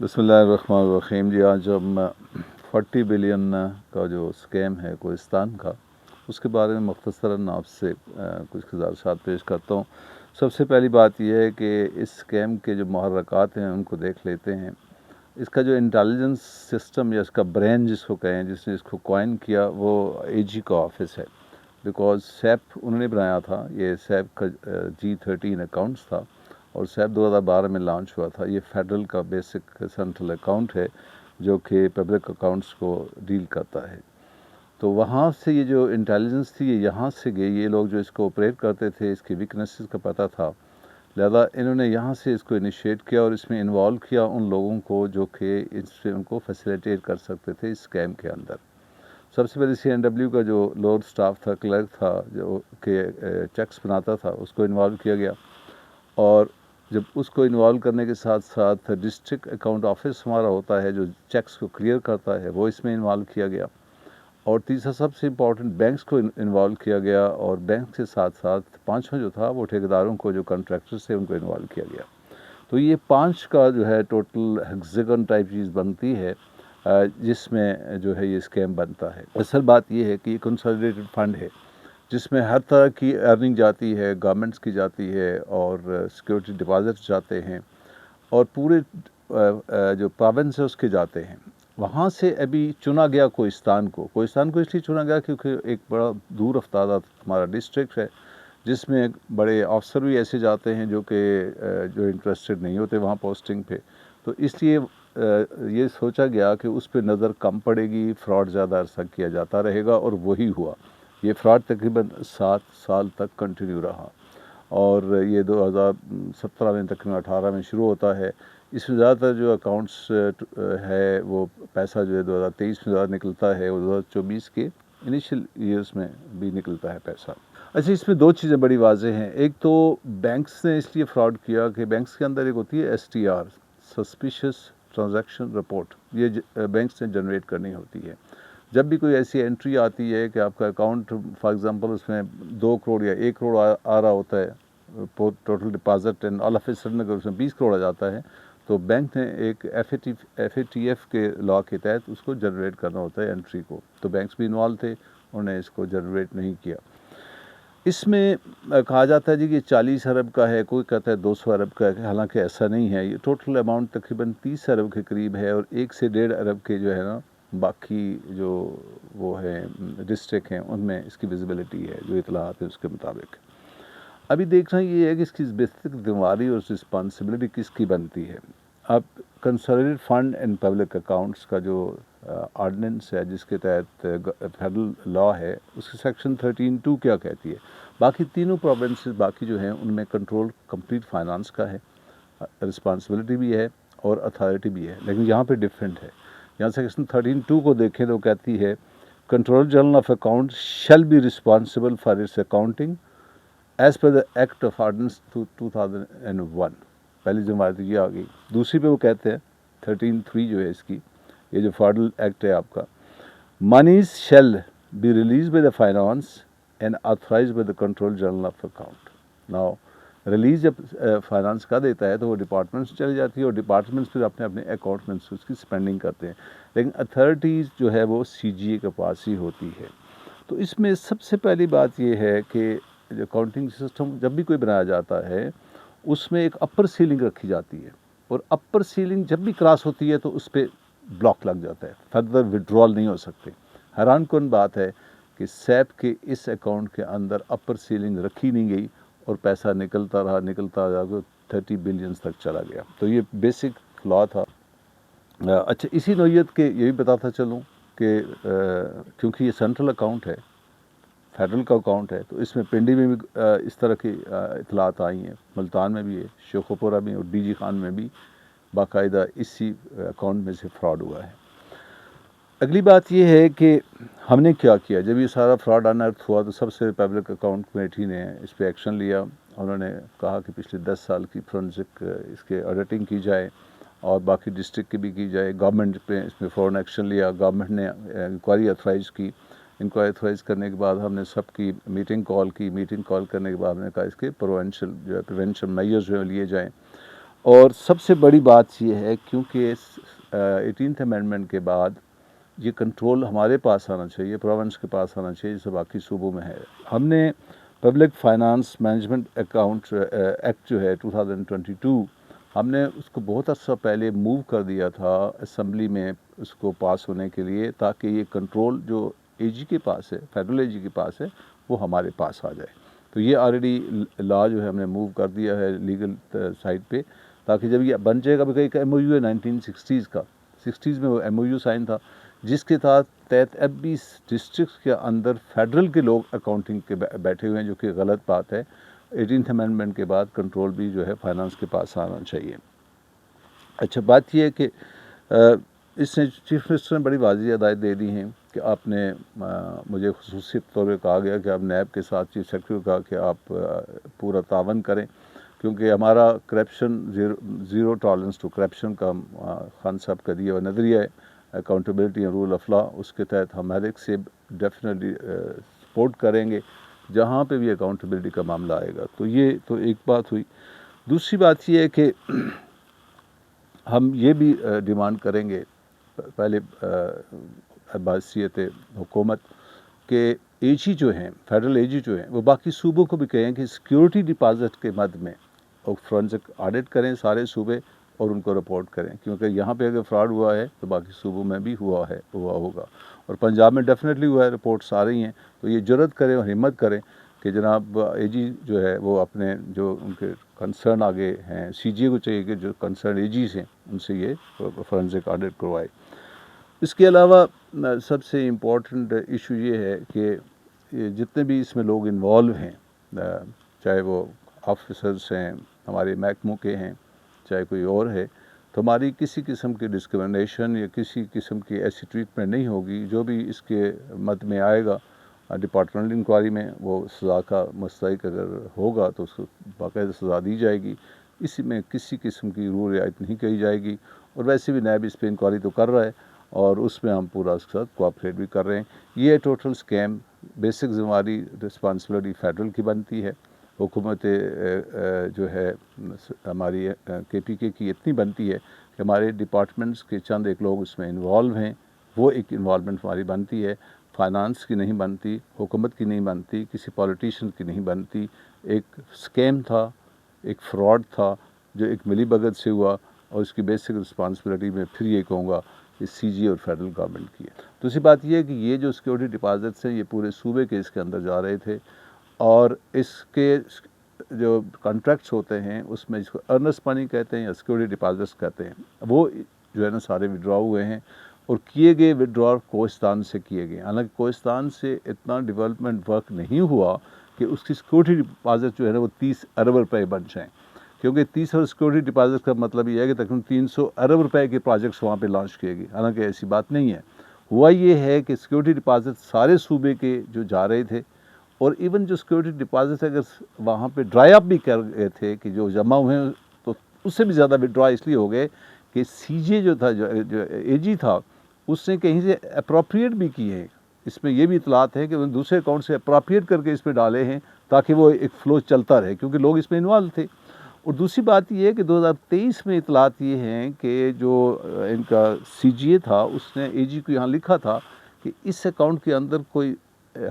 बिस्मिल्लाहिर्रहमानिर्रहीम। जी आज हम 40 बिलियन का जो स्कैम है कोहिस्तान का, उसके बारे में मुख्तसरन आपसे कुछ गुज़ारिशात पेश करता हूँ। सबसे पहली बात यह है कि इस स्कैम के जो मुहर्रकात हैं उनको देख लेते हैं। इसका जो इंटेलिजेंस सिस्टम या इसका ब्रेन जिसको कहें, जिसने इसको कॉइन किया, वो एजी का ऑफिस है। बिकॉज सैप उन्होंने बनाया था। ये सैप का G13 अकाउंट्स था और सैप 2012 में लॉन्च हुआ था। ये फेडरल का बेसिक सेंट्रल अकाउंट है जो कि पब्लिक अकाउंट्स को डील करता है। तो वहाँ से ये जो इंटेलिजेंस थी ये यहाँ से गई। ये लोग जो इसको ऑपरेट करते थे, इसकी वीकनेसेस का पता था, लिहाजा इन्होंने यहाँ से इसको इनिशिएट किया और इसमें इन्वॉल्व किया उन लोगों को जो कि इससे उनको फैसिलिटेट कर सकते थे इस स्कैम के अंदर। सबसे पहले CNW का जो लोअर स्टाफ था, क्लर्क था, जो कि चेक्स बनाता था, उसको इन्वॉल्व किया गया। और जब उसको इन्वॉल्व करने के साथ साथ डिस्ट्रिक्ट अकाउंट ऑफिस हमारा होता है जो चेक्स को क्लियर करता है, वो इसमें इन्वॉल्व किया गया। और तीसरा सबसे इम्पॉर्टेंट, बैंक्स को इन्वॉल्व किया गया। और बैंक के साथ साथ पाँचवा जो था वो ठेकेदारों को, जो कॉन्ट्रैक्टर्स थे, उनको इन्वॉल्व किया गया। तो ये 5 का जो है टोटल हेक्सागन टाइप चीज़ बनती है जिसमें जो है ये स्कैम बनता है। असल बात ये है कि ये कंसोलिडेटेड फंड है जिसमें हर तरह की अर्निंग जाती है, गवर्नमेंट्स की जाती है और सिक्योरिटी डिपॉजिट्स जाते हैं और पूरे जो प्रोविंस है उसके जाते हैं। वहाँ से अभी चुना गया कोहिस्तान को इसलिए चुना गया क्योंकि एक बड़ा दूर अफ्तारा हमारा डिस्ट्रिक्ट है जिसमें बड़े अफसर भी ऐसे जाते हैं जो कि जो इंटरेस्टेड नहीं होते वहाँ पोस्टिंग पे। तो इसलिए ये सोचा गया कि उस पर नज़र कम पड़ेगी, फ़्रॉड ज़्यादा अरसा किया जाता रहेगा और वही हुआ। ये फ्रॉड तकरीबन 7 साल तक कंटिन्यू रहा और ये 2017 में तकरीबन 18 में शुरू होता है। इसमें ज़्यादातर जो अकाउंट्स है वो पैसा जो है 2023 में ज़्यादा निकलता है और 2024 के इनिशियल ईयर्स में भी निकलता है पैसा। अच्छा, इसमें 2 चीज़ें बड़ी वाज़ेह हैं। एक तो बैंक्स ने इसलिए फ्रॉड किया कि बैंक्स के अंदर एक होती है STR, सस्पिशियस ट्रांजैक्शन रिपोर्ट। ये बैंक्स ने जनरेट करनी होती है। जब भी कोई ऐसी एंट्री आती है कि आपका अकाउंट फॉर एग्जांपल उसमें 2 करोड़ या 1 करोड़ आ रहा होता है total deposit, and all of a sudden अगर उसमें 20 करोड़ आ जाता है तो बैंक ने एक FATF के लॉ के तहत उसको जनरेट करना होता है एंट्री को। तो बैंक्स भी इन्वॉल्व थे, उन्होंने इसको जनरेट नहीं किया। इसमें कहा जाता है जी कि 40 अरब का है, कोई कहता है 200 अरब का है, हालांकि ऐसा नहीं है। ये टोटल अमाउंट तकरीबन 30 अरब के करीब है और 1 से 1.5 अरब के जो है ना बाकी जो वो है डिस्ट्रिक्ट हैं उनमें इसकी विजिबिलिटी है, जो इतलात है उसके मुताबिक। अभी देखना ये है कि इसकी बेसिक जिम्मेदारी और रिस्पॉन्सिबिलिटी किसकी बनती है। अब consolidated fund and public accounts का जो ऑर्डिनेंस है जिसके तहत फेडरल लॉ है, उसकी सेक्शन 13(2) क्या कहती है। बाकी तीनों प्रोविंसेस बाकी जो हैं उनमें कंट्रोल कंप्लीट फाइनेंस का है, रिस्पॉन्सिबिलिटी भी है और अथॉरिटी भी है, लेकिन यहाँ पे डिफरेंट है। यहाँ सेक्शन 13(2) को देखें तो कहती है controller general of account shall be responsible for its accounting as per the act of ordinance 2001। पहली जिम्मेदारी ये आ गई। दूसरी पे वो कहते हैं 13(3) जो है इसकी, ये जो फेडरल एक्ट है आपका, monies shall be release by the finance and authorise by the control general of account. Now release जब फाइनेंस का देता है तो वो डिपार्टमेंट्स चली जाती है और डिपार्टमेंट्स फिर अपने अपने अकाउंट में उसकी स्पेंडिंग करते हैं, लेकिन अथॉरिटीज़ जो है वो CGA के पास ही होती है। तो इसमें सबसे पहली बात ये है कि जो अकाउंटिंग सिस्टम जब भी कोई बनाया जाता है उसमें एक अपर सीलिंग रखी जाती है और अपर सीलिंग जब भी क्रॉस होती है तो उस पर ब्लॉक लग जाता है, फर्दर विड्रॉल नहीं हो सकते। हैरान कौन बात है कि सैप के इस अकाउंट के अंदर अपर सीलिंग रखी नहीं गई और पैसा निकलता रहा 30 बिलियन तक चला गया। तो ये बेसिक फ्लॉ था। अच्छा, इसी नौयत के ये भी बताता चलूँ कि क्योंकि ये सेंट्रल अकाउंट है, फेडरल का अकाउंट है, तो इसमें पिंडी में भी इस तरह की इतलात आई हैं, मुल्तान में भी है, शेखोपुरा में और DG खान में भी बाकायदा इसी अकाउंट में से फ्रॉड हुआ है। अगली बात ये है कि हमने क्या किया जब ये सारा फ्रॉड अनअर्थ हुआ। तो सबसे पब्लिक अकाउंट कमेटी ने इस पर एक्शन लिया। उन्होंने कहा कि पिछले 10 साल की फोरेंसिक इसके ऑडिटिंग की जाए और बाकी डिस्ट्रिक्ट की भी की जाए। गवर्नमेंट पे इसमें फ़ौरन एक्शन लिया। गवर्नमेंट ने इंक्वायरी ऑथराइज़ की। इंक्वायरी ऑथराइज़ करने के बाद हमने सबकी मीटिंग कॉल की। मीटिंग कॉल करने के बाद हमने कहा इसके प्रिवेंशन मेजर्स जो लिए जाएँ। और सबसे बड़ी बात ये है क्योंकि 18th अमेंडमेंट के बाद ये कंट्रोल हमारे पास आना चाहिए, प्रोविंस के पास आना चाहिए, जैसे बाकी सूबों में है। हमने public finance management account act जो है 2022, हमने उसको बहुत अर्सा पहले मूव कर दिया था असम्बली में उसको पास होने के लिए, ताकि ये कंट्रोल जो एजी के पास है, फेडरल एजी के पास है, वो हमारे पास आ जाए। तो ये ऑलरेडी लॉ जो है हमने मूव कर दिया है लीगल साइड पे, ताकि जब ये बन जाएगा। अभी एक MOU है 1960s का, 60s में वो MOU साइन था, जिसके तहत अब भी डिस्ट्रिक्ट के अंदर फेडरल के लोग अकाउंटिंग के बैठे हुए हैं, जो कि गलत बात है। 18th अमेंडमेंट के बाद कंट्रोल भी जो है फाइनेंस के पास आना चाहिए। अच्छा, बात यह है कि इसने चीफ मिनिस्टर ने बड़ी वाज़ेह हिदायत दे दी हैं कि आपने मुझे खुसूसी तौर पर कहा गया कि आप नैब के साथ चीफ सेक्रेटरी को कहा कि आप पूरा तावन करें, क्योंकि हमारा corruption zero tolerance to corruption का खान साहब का दिया हुआ नज़रिया है, accountability and rule of law, उसके तहत हम हर एक से डेफिनेटली सपोर्ट करेंगे जहाँ पे भी अकाउंटेबिलिटी का मामला आएगा। तो ये तो एक बात हुई। दूसरी बात ये है कि हम ये भी डिमांड करेंगे, पहले बासियत हुकूमत के एजी जो हैं, फेडरल एजी जो हैं, वो बाकी सूबों को भी कहें कि सिक्योरिटी डिपॉजिट के मद में और फोरेंसिक ऑडिट करें सारे सूबे और उनको रिपोर्ट करें, क्योंकि यहाँ पे अगर फ्रॉड हुआ है तो बाकी सूबों में भी हुआ होगा। और पंजाब में डेफिनेटली हुआ है, रिपोर्ट्स आ रही हैं। तो ये जुर्रत करें और हिम्मत करें कि जनाब एजी जो है वो अपने जो उनके कंसर्न आगे हैं, CGA को चाहिए कि जो कंसर्न एजीज हैं उनसे ये फोरेंसिक ऑडिट करवाए। इसके अलावा सबसे इम्पोर्टेंट इशू ये है कि जितने भी इसमें लोग इन्वॉल्व हैं, चाहे वो ऑफिसर्स हैं, हमारे महकमों के हैं, चाहे कोई और है, तो हमारी किसी किस्म की डिस्क्रिमिनेशन या किसी किस्म की ऐसी ट्रीटमेंट नहीं होगी। जो भी इसके मद में आएगा डिपार्टमेंटल इंक्वायरी में, वो सज़ा का मुस्तहिक अगर होगा तो उसको बाकायदा सज़ा दी जाएगी। इसी में किसी किस्म की रूल रियायत नहीं की जाएगी। और वैसे भी नैब इस पर इंक्वायरी तो कर रहा है और उसमें हम पूरा उसके साथ कोऑपरेट भी कर रहे हैं। ये टोटल स्कैम बेसिक ज़िम्मेदारी रिस्पॉन्सिबिलिटी फेडरल की बनती है। हुकूमत जो है हमारी KPK की इतनी बनती है कि हमारे डिपार्टमेंट्स के चंद एक लोग उसमें इन्वॉल्व हैं, वो एक इन्वॉल्वमेंट हमारी बनती है। फाइनेंस की नहीं बनती, हुकूमत की नहीं बनती, किसी पॉलिटिशियन की नहीं बनती। एक स्कैम था, एक फ्रॉड था जो एक मिली भगत से हुआ, और इसकी बेसिक रिस्पॉन्सिबिलिटी में फिर ये कहूँगा कि CGA और फेडरल गवर्नमेंट की है। दूसरी बात ये है कि ये जो सिक्योरिटी डिपॉजिट्स हैं ये पूरे सूबे के इसके अंदर जा रहे थे, और इसके जो कॉन्ट्रैक्ट्स होते हैं उसमें जिसको अर्नेस्ट मनी कहते हैं या सिक्योरिटी डिपॉजिट्स कहते हैं, वो जो है ना सारे विड्रॉ हुए हैं और किए गए विड्रॉ कोहिस्तान से किए गए। हालांकि कोहिस्तान से इतना डेवलपमेंट वर्क नहीं हुआ कि उसकी सिक्योरिटी डिपॉजिट जो है ना वो 30 अरब रुपए बन जाएँ, क्योंकि 30 और सिक्योरिटी डिपॉजिट का मतलब ये है कि तकरीबन 300 अरब रुपए के प्रोजेक्ट्स वहाँ पे लॉन्च किए गए। हालांकि ऐसी बात नहीं है। हुआ ये है कि सिक्योरिटी डिपॉजिट सारे सूबे के जो जा रहे थे, और इवन जो सिक्योरिटी डिपॉजिट अगर वहाँ पे ड्राई अप भी कर गए थे कि जो जमा हुए हैं, तो उससे भी ज़्यादा विड्रॉ इसलिए हो गए कि CGA जो था, जो AG था, उसने कहीं से अप्रोप्रिएट भी किए हैं। इसमें यह भी इतलात है कि उन्होंने दूसरे अकाउंट से अप्रोप्रिएट करके इसमें डाले हैं ताकि वो एक फ़्लो चलता रहे, क्योंकि लोग इसमें इन्वॉल्व थे। और दूसरी बात ये है कि 2023 में इतलात ये हैं कि जो इनका CGA था उसने AG को यहाँ लिखा था कि इस अकाउंट के अंदर कोई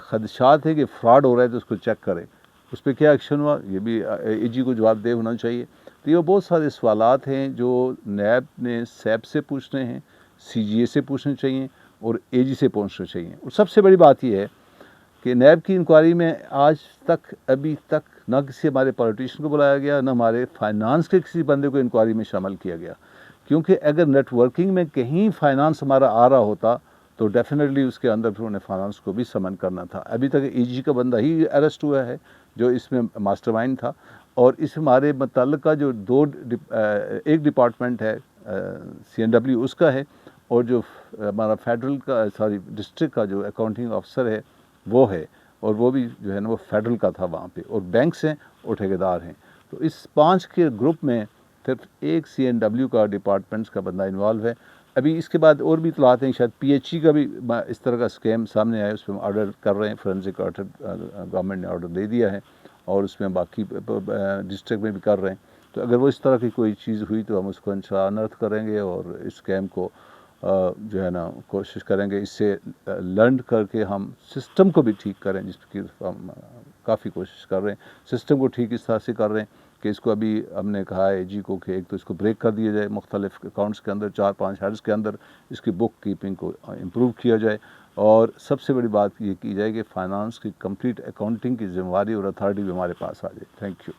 खदशात है कि फ़्रॉड हो रहा है तो उसको चेक करें। उस पर क्या एक्शन हुआ ये भी AG को जवाबदेह होना चाहिए। तो ये बहुत सारे सवालात हैं जो नैब ने सैब से पूछने हैं, CGA से पूछने चाहिए और AG से पूछने चाहिए। और सबसे बड़ी बात यह है कि नैब की इंक्वायरी में आज तक अभी तक ना किसी हमारे पॉलिटिशियन को बुलाया गया, ना हमारे फाइनेंस के किसी बंदे को इंक्वायरी में शामिल किया गया। क्योंकि अगर नेटवर्किंग में कहीं फाइनेंस हमारा आ रहा होता तो डेफिनेटली उसके अंदर फिर उन्हें फाइनेंस को भी समन करना था। अभी तक AG का बंदा ही अरेस्ट हुआ है जो इसमें मास्टरमाइंड था। और इस हमारे मुतल्लिका जो एक डिपार्टमेंट है CNW उसका है, और जो हमारा फेडरल का डिस्ट्रिक्ट का जो अकाउंटिंग ऑफिसर है वो है, और वो भी जो है ना वो फेडरल का था वहाँ पे, और बैंक्स हैं और ठेकेदार हैं। तो इस 5 के ग्रुप में सिर्फ एक CNW का डिपार्टमेंट्स का बंदा इन्वॉल्व है। अभी इसके बाद और भी इतलात हैं, शायद PHE का भी इस तरह का स्कैम सामने आया, उस पर ऑर्डर कर रहे हैं, फोरेंसिक ऑडिट गवर्नमेंट ने ऑर्डर दे दिया है, और उसमें बाकी डिस्ट्रिक्ट में भी कर रहे हैं। तो अगर वो इस तरह की कोई चीज़ हुई तो हम उसको इंशाअल्लाह अनर्थ करेंगे और इस स्कैम को जो है ना कोशिश करेंगे इससे लर्न करके हम सिस्टम को भी ठीक करें, जिसकी हम काफ़ी कोशिश कर रहे हैं। सिस्टम को ठीक इस तरह से कर रहे हैं कि इसको अभी हमने कहा है एजी को कि एक तो इसको ब्रेक कर दिया जाए, मुख्तलिफ अकाउंट्स के अंदर 4-5 हेड्स के अंदर इसकी बुक कीपिंग को इम्प्रूव किया जाए और सबसे बड़ी बात ये की जाए कि फ़ाइनेंस की कंप्लीट अकाउंटिंग की ज़िम्मेवारी और अथॉरिटी भी हमारे पास आ जाए। Thank you.